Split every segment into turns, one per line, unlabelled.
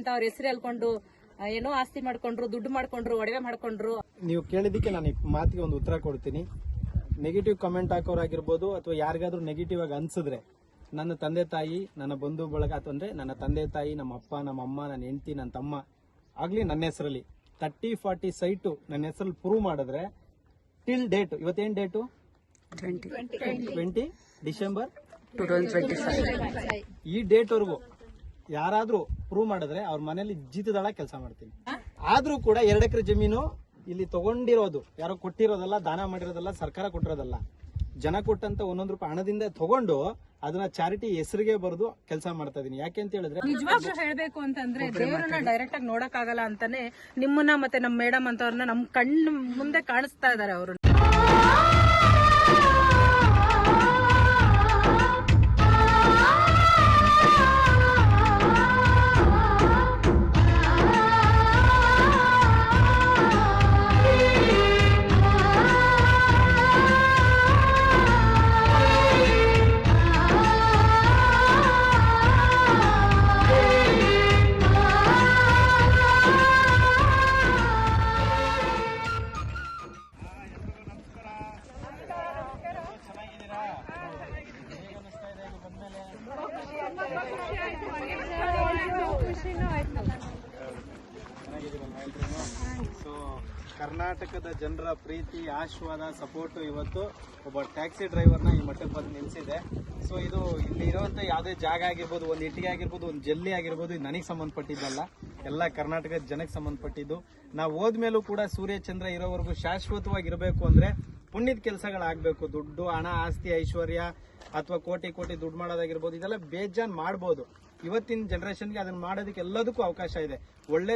ಇಂಥವ್ರ ಹೆಸರು ಹೇಳ್ಕೊಂಡು ಏನೋ ಆಸ್ತಿ ಮಾಡ್ಕೊಂಡ್ರು, ದುಡ್ಡು ಮಾಡ್ಕೊಂಡ್ರು, ಒಡವೆ ಮಾಡ್ಕೊಂಡ್ರು.
ನೀವು ಕೇಳಿದಕ್ಕೆ ನಾನು ಈ ಮಾತಿಗೆ ಒಂದು ಉತ್ತರ ಕೊಡ್ತೀನಿ. ನೆಗೆಟಿವ್ ಕಮೆಂಟ್ ಹಾಕೋರಾಗಿರ್ಬೋದು ಅಥವಾ ಯಾರಿಗಾದ್ರೂ ನೆಗೆಟಿವ್ ಆಗಿ ಅನ್ಸಿದ್ರೆ ನನ್ನ ತಂದೆ ತಾಯಿ, ನನ್ನ ಬಂಧು ಬಳಗ ಅಂದ್ರೆ ನನ್ನ ತಂದೆ ತಾಯಿ, ನಮ್ಮ ಅಪ್ಪ, ನಮ್ಮ ಅಮ್ಮ, ನನ್ನ ಹೆಂಡತಿ, ನನ್ನ ತಮ್ಮ ಆಗ್ಲಿ ನನ್ನ ಹೆಸರಲ್ಲಿ 30-40 ಸೈಟು ನನ್ನ ಹೆಸರಲ್ಲಿ ಪ್ರೂವ್ ಮಾಡಿದ್ರೆ ಟಿಲ್ ಡೇಟ್, ಇವತ್ತೇನ್ ಡೇಟು 20 ಡಿಸೆಂಬರ್ 2025, ಈ ಡೇಟ್ ವರೆಗೂ ಯಾರಾದ್ರೂ ಪ್ರೂವ್ ಮಾಡಿದ್ರೆ ಅವ್ರ ಮನೇಲಿ ಜೀತದಳ ಕೆಲಸ ಮಾಡ್ತೀನಿ. ಆದ್ರೂ ಕೂಡ 2 ಎಕರೆ ಜಮೀನು ಇಲ್ಲಿ ತಗೊಂಡಿರೋದು ಯಾರೋ ಕೊಟ್ಟಿರೋದಲ್ಲ, ದಾನ ಮಾಡಿರೋದಲ್ಲ, ಸರ್ಕಾರ ಕೊಟ್ಟಿರೋದಲ್ಲ, ಜನ ಕೊಟ್ಟಂತ ಒಂದೊಂದು ರೂಪಾಯಿ ಹಣದಿಂದ ತಗೊಂಡು ಅದನ್ನ ಚಾರಿಟಿ ಹೆಸರಿಗೆ ಬರೆದು ಕೆಲಸ ಮಾಡ್ತಾ ಇದೀನಿ. ಯಾಕೆ ಅಂತ ಹೇಳಿದ್ರೆ
ನಿಜವಾಗ್ಲೂ ಹೇಳ್ಬೇಕು ಅಂತಂದ್ರೆ ದೇವರನ್ನ ಡೈರೆಕ್ಟ್ ಆಗಿ ನೋಡಕ್ ಆಗಲ್ಲ ಅಂತಾನೆ ನಿಮ್ಮನ್ನ ಮತ್ತೆ ನಮ್ಮ ಮೇಡಮ್ ಅಂತವ್ರನ್ನ ನಮ್ ಕಣ್ಣು ಮುಂದೆ ಕಾಣಿಸ್ತಾ ಇದಾರೆ ಅವರು.
ಸೊ ಕರ್ನಾಟಕದ ಜನರ ಪ್ರೀತಿ, ಆಶೀರ್ವಾದ, ಸಪೋರ್ಟ್ ಇವತ್ತು ಒಬ್ಬ ಟ್ಯಾಕ್ಸಿ ಡ್ರೈವರ್ನ ಈ ಮಟ್ಟಕ್ಕೆ ಬಂದು ನಿಲ್ಸಿದೆ. ಸೊ ಇದು ಇಲ್ಲಿ ಇರುವಂತ ಯಾವುದೇ ಜಾಗ ಆಗಿರ್ಬೋದು, ಒಂದು ಇಟ್ಟಿಗೆ ಆಗಿರ್ಬೋದು, ಒಂದು ಜಲ್ಲಿ ಆಗಿರ್ಬೋದು, ಇದು ನನಗೆ ಸಂಬಂಧಪಟ್ಟಿದ್ದಲ್ಲ, ಎಲ್ಲ ಕರ್ನಾಟಕದ ಜನಕ್ಕೆ ಸಂಬಂಧಪಟ್ಟಿದ್ದು. ನಾವು ಹೋದ್ಮೇಲೂ ಕೂಡ ಸೂರ್ಯ ಚಂದ್ರ ಇರೋವರೆಗೂ ಶಾಶ್ವತವಾಗಿರ್ಬೇಕು ಅಂದ್ರೆ ಪುಣ್ಯದ ಕೆಲಸಗಳಾಗಬೇಕು. ದುಡ್ಡು, ಹಣ, ಆಸ್ತಿ, ಐಶ್ವರ್ಯ ಅಥವಾ ಕೋಟಿ ದುಡ್ಡು ಮಾಡೋದಾಗಿರ್ಬೋದು, ಇದೆಲ್ಲ ಬೇಜಾನ್ ಮಾಡ್ಬೋದು. ಇವತ್ತಿನ ಜನರೇಷನ್ಗೆ ಅದನ್ನ ಮಾಡೋದಕ್ಕೆ ಎಲ್ಲದಕ್ಕೂ ಅವಕಾಶ ಇದೆ. ಒಳ್ಳೆ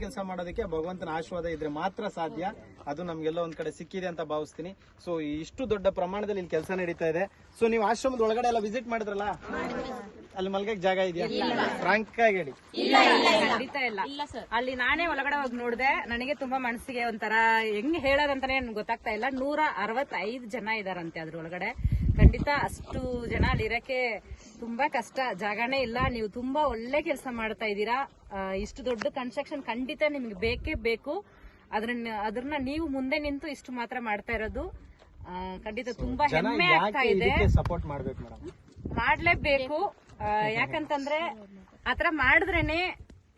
ಕೆಲಸ ಮಾಡೋದಕ್ಕೆ ಭಗವಂತನ ಆಶೀರ್ವಾದ ಇದ್ರೆ ಮಾತ್ರ ಸಾಧ್ಯ. ಅದು ನಮ್ಗೆಲ್ಲ ಒಂದ್ ಕಡೆ ಸಿಕ್ಕಿದೆ ಅಂತ ಭಾವಿಸ್ತೀನಿ. ಸೊ ಇಷ್ಟು ದೊಡ್ಡ ಪ್ರಮಾಣದಲ್ಲಿ ಇಲ್ಲಿ ಕೆಲಸ ನಡೀತಾ ಇದೆ. ಸೊ ನೀವು ಆಶ್ರಮದ ಒಳಗಡೆ ಎಲ್ಲ ವಿಸಿಟ್ ಮಾಡಿದ್ರಲ್ಲ, ಅಲ್ಲಿ ಮಲ್ಗಕ್ಕೆ ಜಾಗ ಇದೆಯಾ? ಫ್ರಾಂಕ್ ಆಗಿ ಹೇಳಿ.
ಖಂಡಿತ ಇಲ್ಲ. ಅಲ್ಲಿ ನಾನೇ ಒಳಗಡೆ ಹೋಗಿ ನೋಡಿದೆ. ನನಗೆ ತುಂಬಾ ಮನಸ್ಸಿಗೆ ಒಂಥರ ಹೆಂಗ್ ಹೇಳೋದಂತಾನೆ ಗೊತ್ತಾಗ್ತಾ ಇಲ್ಲ. 165 ಜನ ಇದಾರಂತೆ ಅದ್ರ ಒಳಗಡೆ. ಖಂಡಿತ ಅಷ್ಟು ಜನ ಅಲ್ಲಿ ಇರಕ್ಕೆ ತುಂಬಾ ಕಷ್ಟ, ಜಾಗನೇ ಇಲ್ಲ. ನೀವು ತುಂಬಾ ಒಳ್ಳೆ ಕೆಲಸ ಮಾಡ್ತಾ ಇದ್ದೀರಾ. ಇಷ್ಟು ದೊಡ್ಡ ಕನ್ಸ್ಟ್ರಕ್ಷನ್ ಖಂಡಿತ ನಿಮ್ಗೆ ಬೇಕೇ ಬೇಕು. ಅದನ್ನ ನೀವು ಮುಂದೆ ನಿಂತು ಇಷ್ಟು ಮಾತ್ರ ಮಾಡ್ತಾ ಇರೋದು ಖಂಡಿತ ತುಂಬಾ ಹೆಮ್ಮೆ ಆಗ್ತಾ ಇದೆ.
ಸಪೋರ್ಟ್ ಮಾಡ್ಬೇಕು ಮೇಡಮ್,
ಮಾಡ್ಲೇಬೇಕು. ಯಾಕಂತಂದ್ರೆ ಆತರ ಮಾಡಿದ್ರೇನೆ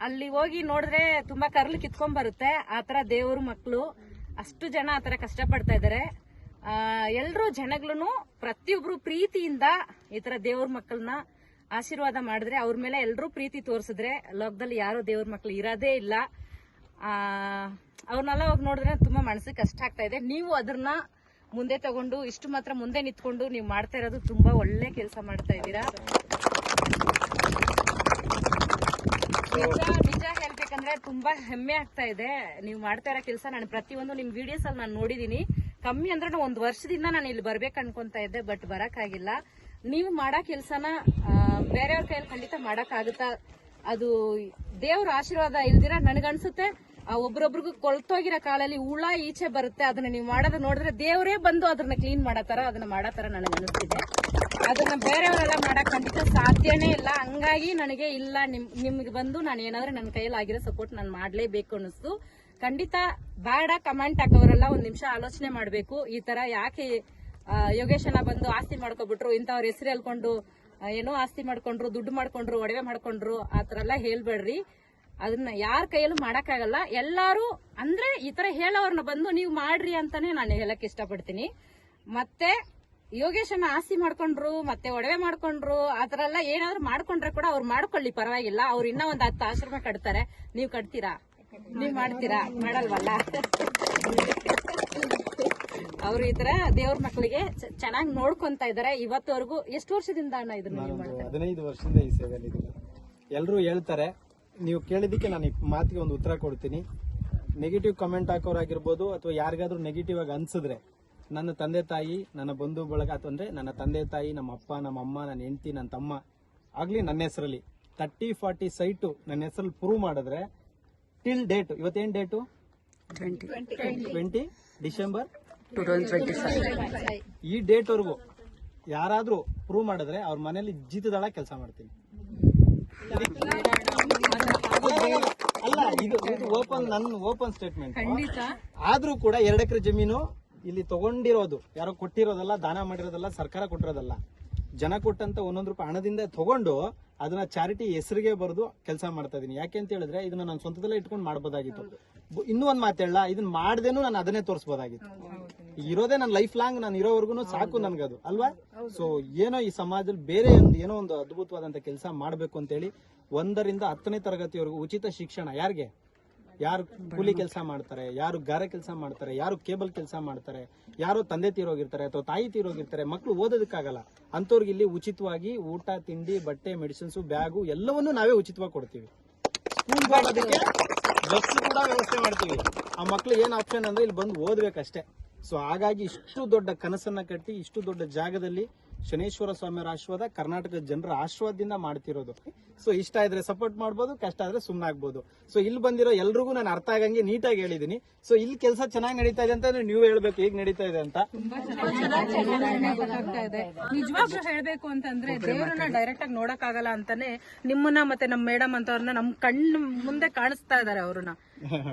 ಅಲ್ಲಿ ಹೋಗಿ ನೋಡಿದ್ರೆ ತುಂಬಾ ಕರ್ಲು ಕಿತ್ಕೊಂಡ್ ಬರುತ್ತೆ. ಆತರ ದೇವ್ರ ಮಕ್ಳು ಅಷ್ಟು ಜನ ಆತರ ಕಷ್ಟ ಪಡ್ತಾ ಇದಾರೆ. ಎಲ್ರು ಜನಗಳು ಪ್ರತಿಯೊಬ್ರು ಪ್ರೀತಿಯಿಂದ ಈ ತರ ದೇವ್ರ ಮಕ್ಕಳನ್ನ ಆಶೀರ್ವಾದ ಮಾಡಿದ್ರೆ, ಅವ್ರ ಮೇಲೆ ಎಲ್ರೂ ಪ್ರೀತಿ ತೋರಿಸಿದ್ರೆ ಲೋಕದಲ್ಲಿ ಯಾರೋ ದೇವ್ರ ಮಕ್ಳು ಇರೋದೇ ಇಲ್ಲ. ಅವ್ರನ್ನೆಲ್ಲ ಹೋಗಿ ನೋಡಿದ್ರೆ ತುಂಬಾ ಮನಸ್ಸಿಗೆ ಕಷ್ಟ ಆಗ್ತಾ ಇದೆ. ನೀವು ಅದನ್ನ ಮುಂದೆ ತಗೊಂಡು ಇಷ್ಟು ಮಾತ್ರ ಮುಂದೆ ನಿಂತ್ಕೊಂಡು ನೀವು ಮಾಡ್ತಾ ಇರೋದು ತುಂಬಾ ಒಳ್ಳೆ ಕೆಲಸ ಮಾಡ್ತಾ ಇದ್ದೀರಾ. ನಿಜ ಹೇಳ್ಬೇಕಂದ್ರೆ ತುಂಬಾ ಹೆಮ್ಮೆ ಆಗ್ತಾ ಇದೆ ನೀವು ಮಾಡ್ತಾ ಇರೋ ಕೆಲಸ. ನಾನು ಪ್ರತಿಯೊಂದು ನಿಮ್ ವಿಡಿಯೋಸ್ ಅಲ್ಲಿ ನಾನು ನೋಡಿದೀನಿ. ಕಮ್ಮಿ ಅಂದ್ರೆ 1 ವರ್ಷದಿಂದ ನಾನು ಇಲ್ಲಿ ಬರ್ಬೇಕು ಅನ್ಕೊಂತ ಇದ್ದೆ, ಬಟ್ ಬರಕ್ಕಾಗಿಲ್ಲ. ನೀವು ಮಾಡೋ ಕೆಲ್ಸನ ಬೇರೆಯವ್ರ ಕೈಯಲ್ಲಿ ಖಂಡಿತ ಮಾಡಕ್ ಆಗುತ್ತಾ? ಅದು ದೇವ್ರ ಆಶೀರ್ವಾದ ಇಲ್ದಿರ ನನಗನ್ಸುತ್ತೆ ಒಬ್ರೊಬ್ರಿಗೂ ಕೊಳ್ತೋಗಿರೋ ಕಾಲಲ್ಲಿ ಹುಳ ಈಚೆ ಬರುತ್ತೆ. ಅದನ್ನ ನೀವು ಮಾಡೋದು ನೋಡಿದ್ರೆ ದೇವರೇ ಬಂದು ಅದನ್ನ ಕ್ಲೀನ್ ಮಾಡತಾರ, ಅದನ್ನ ಮಾಡತಾರ ನನಗೆ ಅನಿಸ್ತಿದೆ. ಅದನ್ನ ಬೇರೆಯವರೆಲ್ಲ ಮಾಡಕ್ ಖಂಡಿತ ಸಾಧ್ಯನೇ ಇಲ್ಲ. ಹಂಗಾಗಿ ನನಗೆ ಇಲ್ಲ, ನಿಮ್ಗೆ ಬಂದು ನಾನು ಏನಾದ್ರೂ ನನ್ನ ಕೈಯಲ್ಲಿ ಆಗಿರೋ ಸಪೋರ್ಟ್ ನಾನು ಮಾಡ್ಲೇಬೇಕು ಅನಿಸ್ತು. ಖಂಡಿತ ಬೇಡ ಕಮೆಂಟ್ ಹಾಕೋರೆಲ್ಲ 1 ನಿಮಿಷ ಆಲೋಚನೆ ಮಾಡ್ಬೇಕು. ಈ ತರ ಯಾಕೆ ಯೋಗೇಶನ ಬಂದು ಆಸ್ತಿ ಮಾಡ್ಕೊಬಿಟ್ರು, ಇಂಥವ್ರ ಹೆಸರು ಹೇಳ್ಕೊಂಡು ಏನೋ ಆಸ್ತಿ ಮಾಡ್ಕೊಂಡ್ರು, ದುಡ್ಡು ಮಾಡ್ಕೊಂಡ್ರು, ಒಡವೆ ಮಾಡ್ಕೊಂಡ್ರು, ಆತರ ಎಲ್ಲ ಹೇಳ್ಬೇಡ್ರಿ. ಅದನ್ನ ಯಾರ ಕೈಯಲ್ಲೂ ಮಾಡಕ್ಕಾಗಲ್ಲ. ಎಲ್ಲಾರು ಅಂದ್ರೆ ಈ ತರ ಹೇಳೋರ್ನ ಬಂದು ನೀವು ಮಾಡ್ರಿ ಅಂತಾನೆ ನಾನು ಹೇಳಕ್ ಇಷ್ಟಪಡ್ತೀನಿ. ಮತ್ತೆ ಯೋಗೇಶನ ಆಸ್ತಿ ಮಾಡ್ಕೊಂಡ್ರು, ಮತ್ತೆ ಒಡವೆ ಮಾಡ್ಕೊಂಡ್ರು, ಆತರ ಎಲ್ಲ ಏನಾದ್ರು ಮಾಡ್ಕೊಂಡ್ರೆ ಕೂಡ ಅವ್ರು ಮಾಡ್ಕೊಳ್ಳಿ, ಪರವಾಗಿಲ್ಲ. ಅವ್ರು ಇನ್ನ 10 ಆಶ್ರಮ ಕಟ್ತಾರೆ, ನೀವ್ ಕಟ್ತೀರಾ? ನೀವ್ ಮಾಡ್ತೀರಾ? ಮಾಡಲ್ವಲ್ಲ. ಅವ್ರು ಈ ತರ ದೇವ್ರ ಮಕ್ಕಳಿಗೆ ಚೆನ್ನಾಗಿ ನೋಡ್ಕೊಂತ ಇದಾರೆ ಇವತ್ತವರೆಗೂ. ಎಷ್ಟು ವರ್ಷದಿಂದ ಅಣ್ಣ ಇದನ್ನ
15 ವರ್ಷದಿಂದ ಈ ಸೇವೆಯಲ್ಲಿ ಇದ್ದೀನಿ. ಎಲ್ರು ಹೇಳ್ತಾರೆ, ನೀವು ಕೇಳಿದಕ್ಕೆ ನಾನು ಈ ಮಾತಿಗೆ ಒಂದು ಉತ್ತರ ಕೊಡ್ತೀನಿ. ನೆಗೆಟಿವ್ ಕಮೆಂಟ್ ಹಾಕೋರಾಗಿರ್ಬೋದು ಅಥವಾ ಯಾರಿಗಾದ್ರೂ ನೆಗೆಟಿವ್ ಆಗಿ ಅನ್ಸಿದ್ರೆ ನನ್ನ ತಂದೆ ತಾಯಿ, ನನ್ನ ಬಂಧು ಬಳಗ ಅಂದ್ರೆ ನನ್ನ ತಂದೆ ತಾಯಿ, ನಮ್ಮ ಅಪ್ಪ, ನಮ್ಮ ಅಮ್ಮ, ನನ್ನ ಹೆಂಡತಿ, ನನ್ನ ತಮ್ಮ ಆಗ್ಲಿ ನನ್ನ ಹೆಸರಲ್ಲಿ 30-40 ಸೈಟು ನನ್ನ ಹೆಸರಲ್ಲಿ ಪ್ರೂವ್ ಮಾಡಿದ್ರೆ ಟಿಲ್ ಡೇಟ್, ಇವತ್ತೇನ್ ಡೇಟು 20 ಡಿಸೆಂಬರ್ 2025, ಈ ಡೇಟ್ ವರೆಗೂ ಯಾರಾದ್ರೂ ಪ್ರೂವ್ ಮಾಡಿದ್ರೆ ಅವ್ರ ಮನೇಲಿ ಜೀತದಳ ಕೆಲಸ ಮಾಡ್ತೀನಿ. ಅಲ್ಲ ಇದು ಓಪನ್ ಸ್ಟೇಟ್ಮೆಂಟ್.
ಖಂಡಿತ.
ಆದ್ರೂ ಕೂಡ 2 ಎಕರೆ ಜಮೀನು ಇಲ್ಲಿ ತಗೊಂಡಿರೋದು ಯಾರೋ ಕೊಟ್ಟಿರೋದಲ್ಲ, ದಾನ ಮಾಡಿರೋದಲ್ಲ, ಸರ್ಕಾರ ಕೊಟ್ಟಿರೋದಲ್ಲ, ಜನ ಕೊಟ್ಟಂತ 1 ರೂಪಾಯಿ ಹಣದಿಂದ ತಗೊಂಡು ಅದನ್ನ ಚಾರಿಟಿ ಹೆಸರಿಗೆ ಬರೆದು ಕೆಲಸ ಮಾಡ್ತಾ ಇದೀನಿ. ಯಾಕೆ ಅಂತ ಹೇಳಿದ್ರೆ ಇದನ್ನ ನಾನು ಸ್ವಂತದಲ್ಲೇ ಇಟ್ಕೊಂಡು ಮಾಡ್ಬೋದಾಗಿತ್ತು. ಇನ್ನೂ ಒಂದ್ ಮಾತೇಳ, ಇದನ್ನ ಮಾಡ್ದೇನು ನಾನು ಅದನ್ನೇ ತೋರಿಸಬಹುದಾಗಿತ್ತು. ಇರೋದೇ ನನ್ನ ಲೈಫ್ ಲಾಂಗ್, ನಾನು ಇರೋವರೆಗೂ ಸಾಕು ನನ್ಗದು ಅಲ್ವಾ. ಸೊ ಏನೋ ಈ ಸಮಾಜದಲ್ಲಿ ಬೇರೆ ಏನೋ ಒಂದು ಅದ್ಭುತವಾದಂತ ಕೆಲಸ ಮಾಡ್ಬೇಕು ಅಂತೇಳಿ 1ರಿಂದ 10ನೇ ತರಗತಿವರೆಗೂ ಉಚಿತ ಶಿಕ್ಷಣ. ಯಾರು ಕೂಲಿ ಕೆಲಸ ಮಾಡ್ತಾರೆ, ಯಾರು ಗಾರೆ ಕೆಲಸ ಮಾಡ್ತಾರೆ, ಯಾರು ಕೇಬಲ್ ಕೆಲಸ ಮಾಡ್ತಾರೆ, ಯಾರು ತಂದೆ ತೀರೋಗಿರ್ತಾರೆ ಅಥವಾ ತಾಯಿ ತೀರೋಗಿರ್ತಾರೆ, ಮಕ್ಕಳು ಓದೋದಕ್ಕಾಗಲ್ಲ ಅಂತವ್ರಿಗೆ ಇಲ್ಲಿ ಉಚಿತವಾಗಿ ಊಟ, ತಿಂಡಿ, ಬಟ್ಟೆ, ಮೆಡಿಸಿನ್ಸ್, ಬ್ಯಾಗು ಎಲ್ಲವನ್ನೂ ನಾವೇ ಉಚಿತವಾಗಿ ಕೊಡ್ತೀವಿ. ಸ್ಕೂಲ್ ಹೋಗೋದಕ್ಕೆ ಬಸ್ ಕೂಡ ವ್ಯವಸ್ಥೆ ಮಾಡ್ತೀವಿ. ಆ ಮಕ್ಳು ಏನ್ ಆಪ್ಷನ್ ಅಂದ್ರೆ ಇಲ್ಲಿ ಬಂದು ಓದ್ಬೇಕಷ್ಟೇ. ಸೊ ಹಾಗಾಗಿ ಇಷ್ಟು ದೊಡ್ಡ ಕನಸನ್ನ ಕಟ್ಟಿ ಇಷ್ಟು ದೊಡ್ಡ ಜಾಗದಲ್ಲಿ ಶನೇಶ್ವರ ಸ್ವಾಮಿಯವರ ಆಶೀರ್ವಾದ, ಕರ್ನಾಟಕದ ಜನರ ಆಶೀರ್ವಾದದಿಂದ ಮಾಡ್ತಿರೋದು. ಸೊ ಇಷ್ಟ ಇದ್ರೆ ಸಪೋರ್ಟ್ ಮಾಡ್ಬೋದು, ಕಷ್ಟ ಆದ್ರೆ ಸುಮ್ಮನಾಗ್ಬೋದು. ಸೊ ಇಲ್ಲಿ ಬಂದಿರೋ ಎಲ್ರಿಗೂ ನಾನು ಅರ್ಥ ಆಗಂಗೆ ನೀಟಾಗಿ ಹೇಳಿದೀನಿ. ಸೊ ಇಲ್ಲಿ ಕೆಲಸ ಚೆನ್ನಾಗಿ ನಡೀತಾ ಇದೆ ಅಂತ ನೀವು ಹೇಳ್ಬೇಕು, ಹೇಗ್ ನಡೀತಾ ಇದೆ ಅಂತ.
ಗೊತ್ತಾಗ್ತಾ ಇದೆ. ನಿಜವಾಗ್ಲೂ ಹೇಳ್ಬೇಕು ಅಂತಂದ್ರೆ ದೇವರನ್ನ ಡೈರೆಕ್ಟ್ ಆಗಿ ನೋಡಕ್ ಆಗಲ್ಲ ಅಂತಾನೆ ನಿಮ್ಮನ್ನ ಮತ್ತೆ ನಮ್ ಮೇಡಮ್ ಅಂತವ್ರನ್ನ ನಮ್ ಕಣ್ಣು ಮುಂದೆ ಕಾಣಿಸ್ತಾ ಇದಾರೆ. ಅವ್ರನ್ನ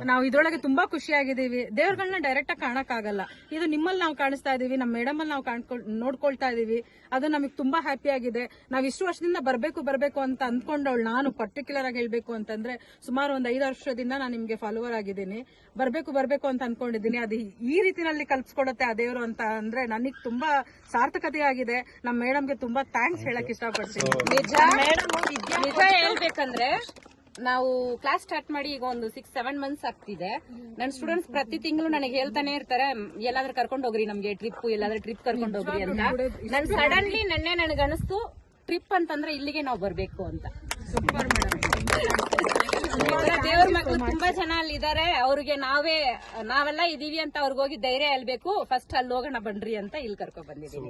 ನಾವು ಇದ್ರೊಳಗೆ ತುಂಬಾ ಖುಷಿಯಾಗಿದ್ದೀವಿ. ದೇವ್ರಗಳನ್ನ ಡೈರೆಕ್ಟ್ ಆಗಿ ಕಾಣಕ್ ಆಗಲ್ಲ. ಇದು ನಿಮ್ಮಲ್ಲಿ ನಾವು ಕಾಣಿಸ್ತಾ ಇದೀವಿ, ನಮ್ಮ ಮೇಡಮ್ ಅಲ್ಲಿ ನಾವು ನೋಡ್ಕೊಳ್ತಾ ಇದೀವಿ. ಅದು ನಮಗೆ ತುಂಬಾ ಹ್ಯಾಪಿ ಆಗಿದೆ. ನಾವ್ ಇಷ್ಟು ವರ್ಷದಿಂದ ಬರ್ಬೇಕು ಅಂತ ಅಂದ್ಕೊಂಡವಳು ನಾನು. ಪರ್ಟಿಕ್ಯುಲರ್ ಆಗಿ ಹೇಳ್ಬೇಕು ಅಂತಂದ್ರೆ ಸುಮಾರು ಒಂದು 5 ವರ್ಷದಿಂದ ನಾನು ನಿಮ್ಗೆ ಫಾಲೋವರ್ ಆಗಿದ್ದೀನಿ. ಬರ್ಬೇಕು ಅಂತ ಅನ್ಕೊಂಡಿದ್ದೀನಿ. ಅದು ಈ ರೀತಿನಲ್ಲಿ ಕಲ್ಸ್ಕೊಡತ್ತೆ ಆ ದೇವರು ಅಂತ ಅಂದ್ರೆ ನನಗೆ ತುಂಬಾ ಸಾರ್ಥಕತೆ ಆಗಿದೆ. ನಮ್ಮ ಮೇಡಮ್ಗೆ ತುಂಬಾ ಥ್ಯಾಂಕ್ಸ್ ಹೇಳಕ್ ಇಷ್ಟಪಡ್ತೀನಿ. ನಿಜ ಹೇಳ್ಬೇಕಂದ್ರೆ ನಾವು ಕ್ಲಾಸ್ ಸ್ಟಾರ್ಟ್ ಮಾಡಿ ಈಗ ಒಂದು 6-7 ಮಂತ್ಸ್ ಆಗ್ತಿದೆ. ನನ್ನ ಸ್ಟೂಡೆಂಟ್ಸ್ ಪ್ರತಿ ತಿಂಗಳು ನನಗೆ ಹೇಳ್ತಾನೆ ಇರ್ತಾರೆ, ಎಲ್ಲಾದ್ರೂ ಕರ್ಕೊಂಡು ಹೋಗ್ರಿ, ನಮ್ಗೆ ಎಲ್ಲಾದ್ರೂ ಟ್ರಿಪ್ ಕರ್ಕೊಂಡು ಹೋಗ್ರಿ ಅಂತ. ನನ್ ಸಡನ್ಲಿ ನನಗೆ ಅನಿಸ್ತು ಟ್ರಿಪ್ ಅಂತಂದ್ರೆ ಇಲ್ಲಿಗೆ ನಾವು ಬರ್ಬೇಕು ಅಂತ. Super madam. ದೇವ್ರ ಮಕ್ಕಳು ತುಂಬಾ ಜನ ಅಲ್ಲಿ ಇದಾರೆ. ಅವ್ರಿಗೆ ನಾವೆಲ್ಲ ಇದೀವಿ ಅಂತ ಅವ್ರಿಗೆ ಹೋಗಿ ಧೈರ್ಯ ಹೇಳ್ಬೇಕು. ಫಸ್ಟ್ ಅಲ್ಲಿ ಹೋಗೋಣ ಬನ್ರಿ ಅಂತ ಇಲ್ಲಿ ಕರ್ಕೊಂಡ್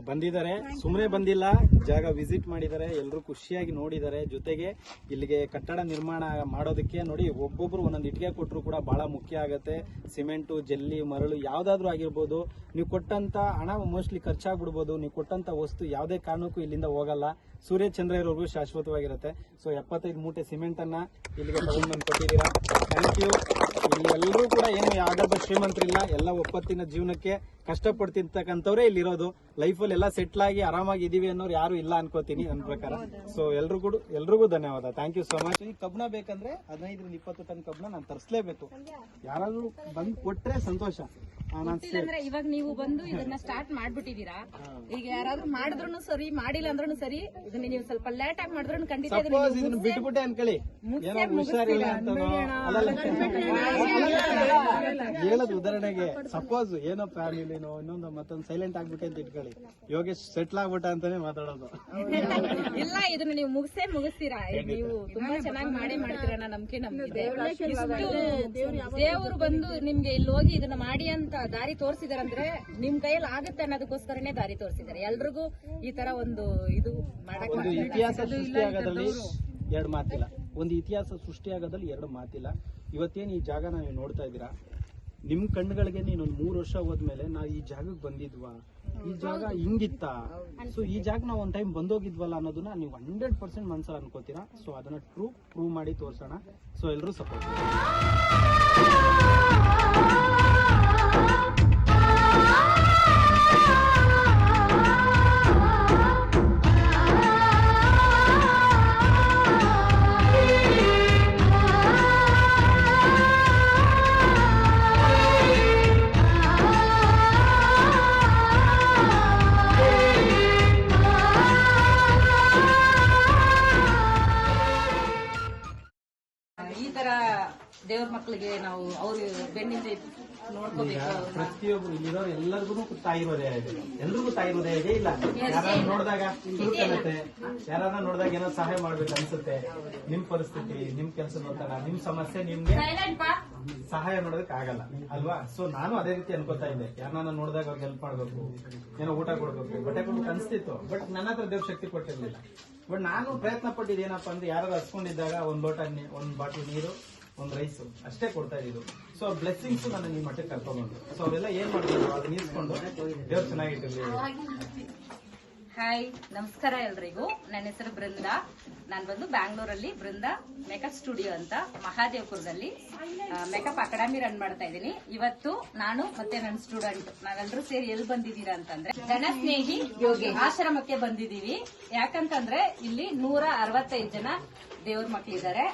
ಬಂದಿದ್ದಾರೆ. ಸುಮ್ಮನೆ ಬಂದಿಲ್ಲ, ಜಾಗ ವಿಸಿಟ್ ಮಾಡಿದ್ದಾರೆ, ಎಲ್ಲರೂ ಖುಷಿಯಾಗಿ ನೋಡಿದ್ದಾರೆ. ಜೊತೆಗೆ ಇಲ್ಲಿಗೆ ಕಟ್ಟಡ ನಿರ್ಮಾಣ ಮಾಡೋದಕ್ಕೆ ನೋಡಿ ಒಬ್ಬೊಬ್ರು ಒಂದೊಂದು ಇಟ್ಟಿಗೆ ಕೊಟ್ಟರು ಕೂಡ ಬಹಳ ಮುಖ್ಯ ಆಗತ್ತೆ. ಸಿಮೆಂಟು, ಜಲ್ಲಿ, ಮರಳು ಯಾವ್ದಾದ್ರು ಆಗಿರ್ಬೋದು. ನೀವು ಕೊಟ್ಟಂತ ಹಣ ಮೋಸ್ಟ್ಲಿ ಖರ್ಚಾಗ್ಬಿಡ್ಬೋದು. ನೀವು ಕೊಟ್ಟಂತ ವಸ್ತು ಯಾವುದೇ ಕಾರಣಕ್ಕೂ ಇಲ್ಲಿಂದ ಹೋಗಲ್ಲ. ಸೂರ್ಯ ಚಂದ್ರ ಇರೋರ್ಗೂ ಶಾಶ್ವತವಾಗಿರುತ್ತೆ. ಸೊ 75 ಮೂಟೆ ಸಿಮೆಂಟ್ ಅನ್ನ ಇಲ್ಲಿಗೆ ತಗೊಂಡ್ಬಂದು ಕೊಟ್ಟಿದ್ದೀರಾ. Thank you. ಇಲ್ಲಿ ಎಲ್ಲರೂ ಕೂಡ ಏನು ಯಾವ್ದೊಬ್ಬ ಶ್ರೀಮಂತರಿಲ್ಲ, ಎಲ್ಲ ಒಪ್ಪತ್ತಿನ ಜೀವನಕ್ಕೆ ಕಷ್ಟಪಡ್ತಿರ್ತಕ್ಕಂಥವ್ರೆ ಇಲ್ಲಿರೋದು. ಲೈಫಲ್ಲಿ ಎಲ್ಲ ಸೆಟ್ಲ್ ಆಗಿ ಆರಾಮಾಗಿ ಇದೀವಿ ಅನ್ನೋರು ಯಾರು ಇಲ್ಲ ಅನ್ಕೋತೀನಿ ನನ್ನ ಪ್ರಕಾರ. ಸೊ ಎಲ್ರಿಗೂ ಧನ್ಯವಾದ. Thank you so much. ಈ ಕಬ್ಬನ ಬೇಕಂದ್ರೆ 15-20 ಟನ್ ಕಬ್ಬನ ನಾನು ತರಿಸಲೇಬೇಕು. ಯಾರಾದ್ರೂ ಬಂದು ಕೊಟ್ರೆ ಸಂತೋಷ.
ಅಂದ್ರೆ ಇವಾಗ ನೀವು ಬಂದು ಇದನ್ನ ಸ್ಟಾರ್ಟ್ ಮಾಡ್ಬಿಟ್ಟಿದೀರಾ. ಈಗ ಯಾರಾದ್ರೂ ಮಾಡಿದ್ರು ಸರಿ, ಮಾಡಿಲ್ಲ ಅಂದ್ರೂ ಸರಿ, ಇದನ್ನ ನೀವು ಸ್ವಲ್ಪ ಲೇಟ್ ಆಗಿ ಮಾಡಿದ್ರು ಖಂಡಿತ
ಇದನ್ನ ಬಿಟ್ಬಿಟ್ಟೆ ಅನ್ಕೊಳ್ಳಿ, ಏನೋ ಹುಷಾರಿಲ್ಲ ಅಂತ ಹೇಳೋದು. ಉದಾಹರಣೆಗೆ ಸಪೋಸ್ ಏನೋ ಫ್ಯಾಮಿಲಿನೋ ಇನ್ನೊಂದು ಮತ್ತೊಂದು ಸೈಲೆಂಟ್ ಆಗ್ಬಿಟ್ಟೆ ಅಂತ ಇಟ್ಕೊಳ್ಳಿ, ಯೋಗೇಶ್ ಸೆಟ್ಲ್ ಆಗ್ಬಿಟ್ಟ ಅಂತಾನೆ ಮಾತಾಡೋದು.
ಇಲ್ಲ, ಇದನ್ನ ನೀವು ಮುಗಿಸ್ತೀರಾ. ನೀವು ತುಂಬಾ ಚೆನ್ನಾಗಿ ಮಾಡ್ತೀರಾ ಅನ್ನೋ ನಂಬಿಕೆ ನಮ್ಗಿದೆ. ದೇವರು ಬಂದು ನಿಮ್ಗೆ ಇಲ್ಲಿ ಹೋಗಿ ಇದನ್ನ ಮಾಡಿ ಅಂತ ದಾರಿ ತೋರಿಸಿದಾರಂದ್ರೆ ನಿಮ್ ಕೈಯಲ್ಲಿ ಆಗುತ್ತೆ ಅನ್ನೋದಕ್ಕೋಸ್ಕರನೇ ದಾರಿ ತೋರಿಸಿದ್ದಾರೆ. ಎಲ್ರಿಗೂ ಈ ತರ ಒಂದು ಇದು
ಒಂದು ಇತಿಹಾಸ ಸೃಷ್ಟಿಯಾಗೋದ್ರಲ್ಲಿ 2 ಮಾತಿಲ್ಲ. ಒಂದು ಇತಿಹಾಸ ಸೃಷ್ಟಿಯಾಗೋದ್ರಲ್ಲಿ 2 ಮಾತಿಲ್ಲ. ಇವತ್ತೇನು ಈ ಜಾಗನ ನೀವು ನೋಡ್ತಾ ಇದ್ದೀರಾ, ನಿಮ್ ಕಣ್ಣುಗಳಿಗೆ ಇನ್ನೊಂದು 3 ವರ್ಷ ಹೋದ್ಮೇಲೆ ನಾವು ಈ ಜಾಗಕ್ಕೆ ಬಂದಿದ್ವಾ, ಈ ಜಾಗ ಹಿಂಗಿತ್ತ, ಸೊ ಈ ಜಾಗ ನಾವು ಒಂದ್ ಟೈಮ್ ಬಂದೋಗಿದ್ವಲ್ಲ ಅನ್ನೋದನ್ನ ನೀವು 100% ಮನ್ಸಲ್ಲಿ ಅನ್ಕೋತೀರಾ. ಸೊ ಅದನ್ನ ಪ್ರೂವ್ ಮಾಡಿ ತೋರ್ಸೋಣ. ಸೊ ಎಲ್ಲರೂ ಸಪೋರ್ಟ್ ಮಾಡಿ.
ಈ ತರ ದೇವ್ರ ಮಕ್ಕಳಿಗೆ ನಾವು ಅವ್ರ ಬೆನ್ನಿಂದ ನೋಡ್ಕೋಬೇಕು.
ಪ್ರತಿಯೊಬ್ರು ಇಲ್ಲಿರೋ ಎಲ್ಲರಿಗೂ ತಾಯಿ ಹೃದಯ ಇದೆ. ಎಲ್ರಿಗೂ ತಾಯಿ ಹೃದಯ ಇದೆ. ಇಲ್ಲ ಯಾರನ್ನ ನೋಡಿದಾಗ ಚುರುಕನತ್ತೆ, ಯಾರನ್ನ ನೋಡಿದಾಗ ಏನೋ ಸಹಾಯ ಮಾಡ್ಬೇಕು ಅನ್ಸುತ್ತೆ. ನಿಮ್ ಪರಿಸ್ಥಿತಿ, ನಿಮ್ ಕೆಲಸ ನೋಡ್ತಾರ, ನಿಮ್ ಸಮಸ್ಯೆ ನಿಮ್ಗೆ ಸಹಾಯ ಮಾಡೋದಕ್ಕೆ ಆಗಲ್ಲ ಅಲ್ವಾ. ಸೊ ನಾನು ಅದೇ ರೀತಿ ಅನ್ಕೋತಾ ಇದ್ದೆ, ಯಾರನ್ನ ನೋಡಿದಾಗ ಅವ್ರಿಗೆ ಹೆಲ್ಪ್ ಮಾಡ್ಬೇಕು, ಏನೋ ಊಟ ಕೊಡ್ಬೇಕು, ಬಟ್ಟೆ ಕೊಡ್ಬೇಕು ಅನ್ಸ್ತಿತ್ತು. ಬಟ್ ನನ್ನ ಹತ್ರ ದೇವ್ರ ಶಕ್ತಿ ಕೊಟ್ಟಿರ್ಲಿಲ್ಲ. ಬಟ್ ನಾನು ಪ್ರಯತ್ನ ಪಟ್ಟಿದ್ದೇನಪ್ಪ ಅಂದ್ರೆ ಯಾರು ಹಸ್ಕೊಂಡಿದ್ದಾಗ 1 ಲೋಟ 1 ಬಾಟಲ್ ನೀರು, 1 ರೈಸ್ ಅಷ್ಟೇ ಕೊಡ್ತಾ ಇದ್ದು. ಸೊ ಬ್ಲೆಸ್ಸಿಂಗ್ಸ್ ನನ್ನ ಈ ಮಟ್ಟಕ್ಕೆ ಕರ್ಕೊಂಡ್ಬಂದು. ಸೊ ಅವೆಲ್ಲ ಏನ್ ಮಾಡ್ಬೋದು ಅದನ್ನ ನೀರ್ಸ್ಕೊಂಡು ದೇವ್ರು ಚೆನ್ನಾಗಿಟ್ಟಿರ್ಲಿ.
ಹಾಯ್, ನಮಸ್ಕಾರ ಎಲ್ರಿಗೂ. ನನ್ನ ಹೆಸರು ಬೃಂದಾ. ನಾನು ಬಂದು ಬ್ಯಾಂಗ್ಳೂರಲ್ಲಿ ಬೃಂದಾ ಮೇಕಪ್ ಸ್ಟುಡಿಯೋ ಅಂತ ಮಹಾದೇವಪುರದಲ್ಲಿ ಮೇಕಪ್ ಅಕಾಡೆಮಿ ರನ್ ಮಾಡ್ತಾ ಇದ್ದೀನಿ. ಇವತ್ತು ನಾನು ಮತ್ತೆ ನನ್ನ ಸ್ಟೂಡೆಂಟ್ ನಾವೆಲ್ಲರೂ ಸೇರಿ ಎಲ್ಲಿ ಬಂದಿದ್ದೀರಾ ಅಂತಂದ್ರೆ ಜನಸ್ನೇಹಿ ಯೋಗಿ ಆಶ್ರಮಕ್ಕೆ ಬಂದಿದ್ದೀವಿ. ಯಾಕಂತಂದ್ರೆ ಇಲ್ಲಿ 165 ಜನ ದೇವ್ರ ಮಕ್ಳಿದ್ದಾರೆ.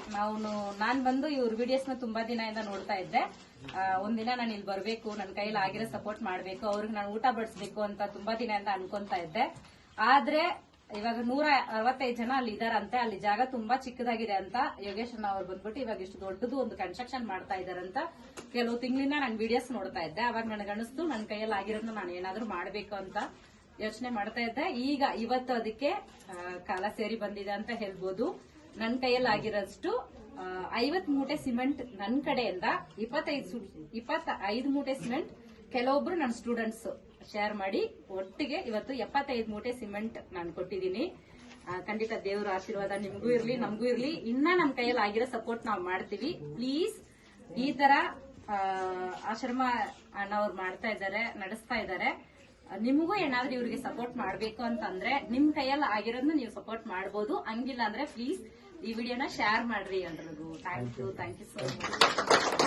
ನಾನ್ ಬಂದು ಇವ್ರ ವಿಡಿಯೋಸ್ ನ ತುಂಬಾ ದಿನದಿಂದ ನೋಡ್ತಾ ಇದ್ದೆ. ಒಂದಿನ ನಾನು ಇಲ್ಲಿ ಬರ್ಬೇಕು, ನನ್ನ ಕೈಲಿ ಆಗಿರೋ ಸಪೋರ್ಟ್ ಮಾಡ್ಬೇಕು, ಅವ್ರಿಗೆ ನಾನು ಊಟ ಬಡಿಸ್ಬೇಕು ಅಂತ ತುಂಬಾ ದಿನದಿಂದ ಅನ್ಕೊಂತಾ ಇದ್ದೆ. ಆದ್ರೆ ಇವಾಗ 165 ಜನ ಅಲ್ಲಿ ಇದಾರಂತೆ. ಅಲ್ಲಿ ಜಾಗ ತುಂಬಾ ಚಿಕ್ಕದಾಗಿದೆ ಅಂತ ಯೋಗೇಶ್ ಅಣ್ಣ ಅವ್ರು ಬಂದ್ಬಿಟ್ಟು ಇವಾಗ ಇಷ್ಟು ದೊಡ್ಡದು ಒಂದು ಕನ್ಸ್ಟ್ರಕ್ಷನ್ ಮಾಡ್ತಾ ಇದಾರಂತ ಕೆಲವು ತಿಂಗಳಿಂದ ನಾನು ವಿಡಿಯೋಸ್ ನೋಡ್ತಾ ಇದ್ದೆ. ಅವಾಗ ನನಗೆ ಅನಿಸ್ತು ನನ್ನ ಕೈಯಲ್ಲಿ ಆಗಿರೋದನ್ನ ನಾನು ಏನಾದ್ರೂ ಮಾಡ್ಬೇಕು ಅಂತ ಯೋಚನೆ ಮಾಡ್ತಾ ಇದ್ದೆ. ಇವತ್ತು ಅದಕ್ಕೆ ಕಾಲ ಸೇರಿ ಬಂದಿದೆ ಅಂತ ಹೇಳ್ಬೋದು. ನನ್ನ ಕೈಯಲ್ಲಿ ಆಗಿರೋಷ್ಟು 50 ಮೂಟೆ ಸಿಮೆಂಟ್ ನನ್ನ ಕಡೆಯಿಂದ 25 ಮೂಟೆ ಸಿಮೆಂಟ್ ಕೆಲವೊಬ್ರು ನನ್ನ ಸ್ಟೂಡೆಂಟ್ಸ್ ಶೇರ್ ಮಾಡಿ ಒಟ್ಟಿಗೆ ಇವತ್ತು 75 ಮೂಟೆ ಸಿಮೆಂಟ್ ನಾನು ಕೊಟ್ಟಿದ್ದೀನಿ. ಖಂಡಿತ ದೇವರ ಆಶೀರ್ವಾದ ನಿಮಗೂ ಇರ್ಲಿ, ನಮಗೂ ಇರ್ಲಿ. ಇನ್ನ ನಮ್ಮ ಕೈಯಲ್ಲಿ ಆಗಿರೋ ಸಪೋರ್ಟ್ ನಾವು ಮಾಡ್ತೀವಿ. ಪ್ಲೀಸ್ ಈ ತರ ಆಶ್ರಮ ಅಣ್ಣವ್ರು ಮಾಡ್ತಾ ಇದ್ದಾರೆ, ನಡೆಸ್ತಾ ಇದ್ದಾರೆ. ನಿಮಗೂ ಏನಾದ್ರೂ ಇವ್ರಿಗೆ ಸಪೋರ್ಟ್ ಮಾಡ್ಬೇಕು ಅಂತಂದ್ರೆ ನಿಮ್ ಕೈಯಲ್ಲಿ ಆಗಿರೋದನ್ನ ನೀವು ಸಪೋರ್ಟ್ ಮಾಡಬಹುದು. ಹಂಗಿಲ್ಲ ಅಂದ್ರೆ ಪ್ಲೀಸ್ ಈ ವಿಡಿಯೋನ ಶೇರ್ ಮಾಡ್ರಿ ಎಲ್ರಿಗೂ. Thank you so much.